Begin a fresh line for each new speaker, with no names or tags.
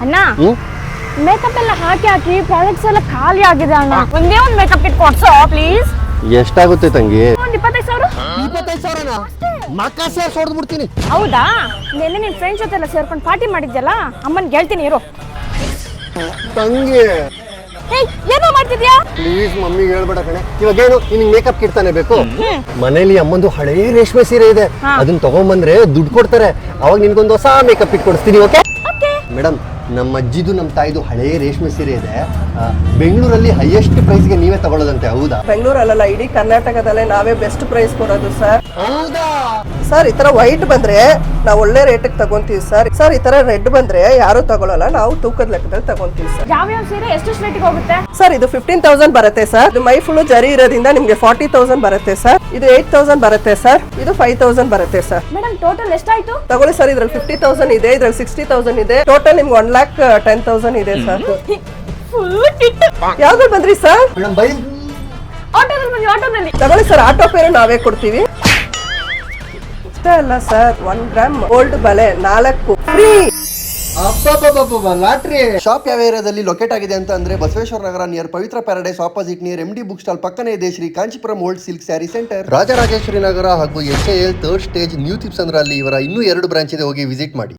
ಅಣ್ಣ ಮೇಕಪ್ ಎಲ್ಲ ಹಾಕಿ ಹಾಕಿ ಪ್ರಾಡಕ್ಟ್ಸ್ ಎಲ್ಲ ಖಾಲಿ ಆಗಿದೆ ಅಣ್ಣ. ಒಂದೇ ಒಂದು ಮೇಕಪ್ ಕಿಟ್ ಕೊಡ್ಸೋ ಪ್ಲೀಸ್.
ಎಷ್ಟಾಗುತ್ತೆ ತಂಗಿ?
ಒಂದು 25,000.
25,000ನಾ? ಮಕ್ಕ ಸೇರ್ ಹೊಡೆದ್ಬಿಡ್ತೀನಿ.
ಹೌದಾ? ನೆನ್ನೆ ನಿನ್ ಫ್ರೆಂಡ್ಸ್ ಜೊತೆ ಎಲ್ಲ ಸೇರ್ಕೊಂಡು ಪಾರ್ಟಿ ಮಾಡಿದ್ಯಲ್ಲ, ಅಮ್ಮನ್ ಹೇಳ್ತೀನಿ ಇರು.
ತಂಗಿ
ಏನೋ ಮಾಡ್ತಿದ್ಯಾ?
ಪ್ಲೀಸ್ ಮಮ್ಮಿಗೆ ಹೇಳ್ಬೇಡ ಕಣೆ. ಇವಾಗೇನು ನಿನಗೆ ಮೇಕಪ್ ಕಿಟ್ ತಾನೇ ಬೇಕು? ಮನೇಲಿ ಅಮ್ಮಂದು ಹಳೇ ರೇಷ್ಮೆ ಸೀರೆ ಇದೆ, ಅದನ್ನ ತಗೊಂಡ್ಬಂದ್ರೆ ದುಡ್ಡು ಕೊಡ್ತಾರೆ. ಅವಾಗ ನಿನ್ಗೊಂದು ಹೊಸ ಮೇಕಪ್ ಕಿಟ್ ಕೊಡಿಸ್ತೀನಿ. ಓಕೆ ಮೇಡಮ್, ನಮ್ಮ ಅಜ್ಜಿದು ನಮ್ಮ ತಾಯಿದು ಹಳೇ ರೇಷ್ಮೆ ಸೀರೆ ಇದೆ. ಬೆಂಗಳೂರಲ್ಲಿ ಹೈಯೆಸ್ಟ್ ಪ್ರೈಸ್ಗೆ ನೀವೇ ತಗೊಳ್ಳೋದಂತೆ, ಹೌದಾ?
ಬೆಂಗಳೂರಲ್ಲ, ಇಡೀ ಕರ್ನಾಟಕದಲ್ಲೇ ನಾವೇ ಬೆಸ್ಟ್ ಪ್ರೈಸ್ ಕೊಡೋದು ಸರ್.
ಹೌದಾ
ಸರ್, ಈ ತರ ವೈಟ್ ಬಂದ್ರೆ ನಾವು ಒಳ್ಳೆ ರೇಟಿಗೆ ತಗೊಂತೀವಿ ಸರ್. ಸರ್, ಈ ತರ ರೆಡ್ ಬಂದ್ರೆ ಯಾರು ತಗೊಳ್ಳಲ್ಲ, ನಾವು ತೂಕದ ಲೆಕ್ಕದಲ್ಲಿ ತಗೊಂತೀವಿ ಸರ್.
ಯಾವ್ಯಾವ ಸೀರೆ ಎಷ್ಟು ರೇಟಿಗೆ ಹೋಗುತ್ತೆ
ಸರ್? ಇದು 15,000 ಬರುತ್ತೆ ಸರ್. ಇದು ಮೈ ಫುಲ್ ಜರಿ ಇರೋದ್ರಿಂದ ನಿಮ್ಗೆ 40,000 ಬರುತ್ತೆ ಸರ್. ಇದು 8,000 ಬರುತ್ತೆ ಸರ್. ಇದು 5,000 ಬರುತ್ತೆ ಸರ್.
ಮೇಡಮ್ ಟೋಟಲ್ ಎಷ್ಟಾಯ್ತು?
ತಗೊಳ್ಳಿ ಸರ್, ಇದ್ರಲ್ಲಿ 50,000 ಇದೆ, ಇದ್ರಲ್ಲಿ 60,000 ಇದೆ. ಟೋಟಲ್ ನಿಮ್ಗೆ 1,10,000 ಇದೆ ಸರ್.
Full kit.
ಯಾವ್ದು ಬಂದ್ರಿ ಸರ್?
ಮೇಡಮ್ ಬೈ
ಆಟೋದಲ್ಲಿ ಬನ್ನಿ, ಆಟೋದಲ್ಲಿ.
ತಗೊಳ್ಳಿ ಸರ್, ಆಟೋ ಫೇರ್ ನಾವೇ ಕೊಡ್ತೀವಿ. ಇಷ್ಟೇ ಅಲ್ಲ ಸರ್, 1 ಗ್ರಾಮ್ ಗೋಲ್ಡ್ ಬಳೆ 4 ಫ್ರೀ.
ಲಾಟ್ರಿ. ಶಾಪ್ ಯಾವ ಏರಿಯಾದಲ್ಲಿ ಲೊಕೇಟ್ ಆಗಿದೆ ಅಂತ ಅಂದ್ರೆ Basaveshwara Nagar near Pavitra paradise opposite near MD book stall ಪಕ್ಕನೇ ಇದೆ Shri Kanchipuram old silk sari centre, Rajarajeshwari Nagar ಹಾಗೂ SAL 3rd ಸ್ಟೇಜ್ ನ್ಯೂ ತಿಪ್ಸಂದ್ರ ಅಲ್ಲಿ ಇವರ ಇನ್ನೂ 2 ಬ್ರಾಂಚ್ ಇದೆ, ಹೋಗಿ ವಿಸಿಟ್ ಮಾಡಿ.